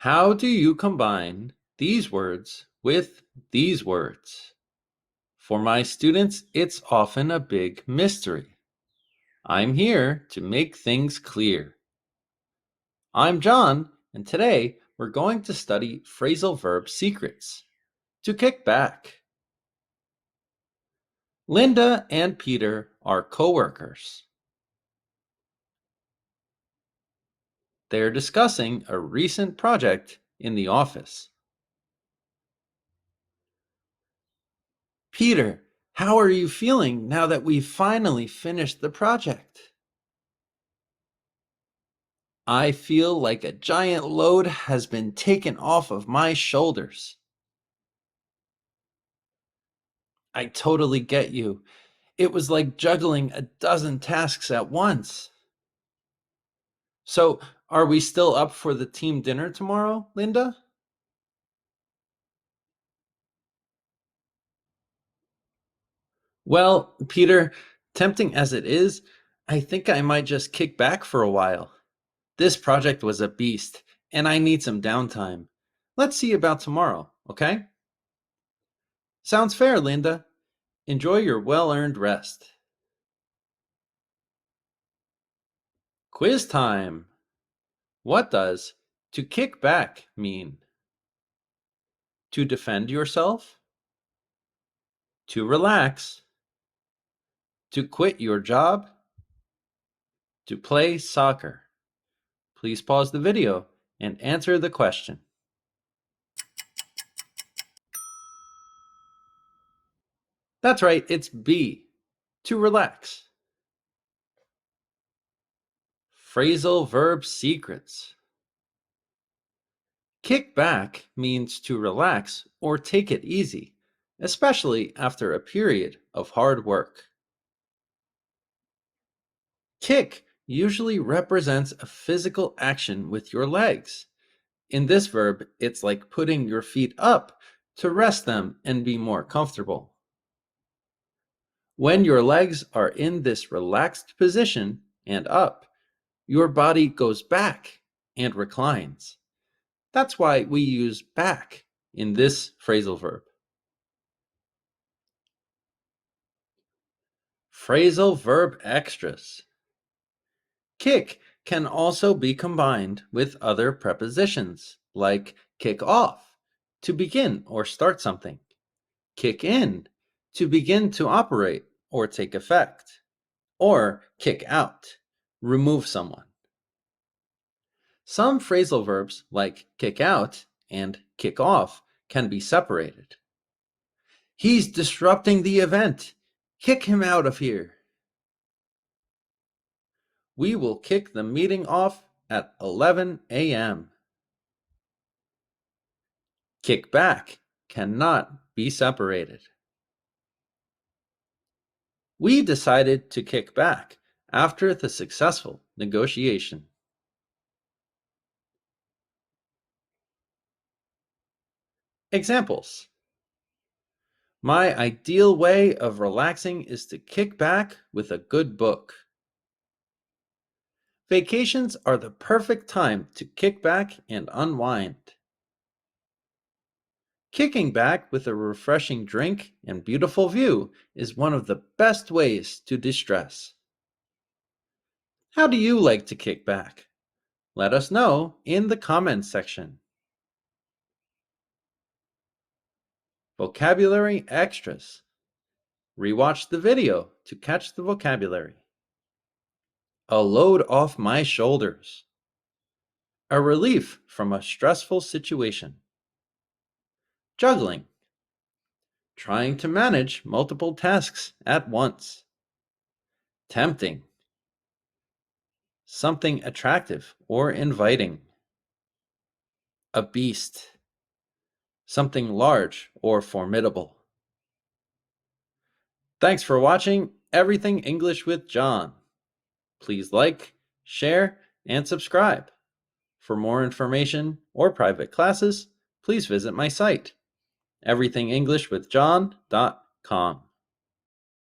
How do you combine these words with these words? For my students, it's often a big mystery. I'm here to make things clear. I'm John, and today we're going to study phrasal verb secrets. To kick back. Linda and Peter are co-workers. They're discussing a recent project in the office. Peter, how are you feeling now that we've finally finished the project? I feel like a giant load has been taken off of my shoulders. I totally get you. It was like juggling a dozen tasks at once. So, are we still up for the team dinner tomorrow, Linda? Well, Peter, tempting as it is, I think I might just kick back for a while. This project was a beast, and I need some downtime. Let's see about tomorrow, okay? Sounds fair, Linda. Enjoy your well-earned rest. Quiz time! What does to kick back mean? To defend yourself? To relax? To quit your job? To play soccer? Please pause the video and answer the question. That's right, it's B. To relax. Phrasal verb secrets. Kick back means to relax or take it easy, especially after a period of hard work. Kick usually represents a physical action with your legs. In this verb, it's like putting your feet up to rest them and be more comfortable. When your legs are in this relaxed position and up, your body goes back and reclines. That's why we use back in this phrasal verb. Phrasal verb extras. Kick can also be combined with other prepositions, like kick off, to begin or start something, kick in, to begin to operate or take effect, or kick out, remove someone. Some phrasal verbs, like kick out and kick off, can be separated. He's disrupting the event. Kick him out of here. We will kick the meeting off at 11 a.m. Kick back cannot be separated. We decided to kick back after the successful negotiation. Examples. My ideal way of relaxing is to kick back with a good book. Vacations are the perfect time to kick back and unwind. Kicking back with a refreshing drink and beautiful view is one of the best ways to distress. How do you like to kick back? Let us know in the comments section. Vocabulary extras. Rewatch the video to catch the vocabulary. A load off my shoulders. A relief from a stressful situation. Juggling. Trying to manage multiple tasks at once. Tempting. Something attractive or inviting. A beast. Something large or formidable. Thanks for watching Everything English with John. Please like, share, and subscribe. For more information or private classes, please visit my site, everythingenglishwithjohn.com.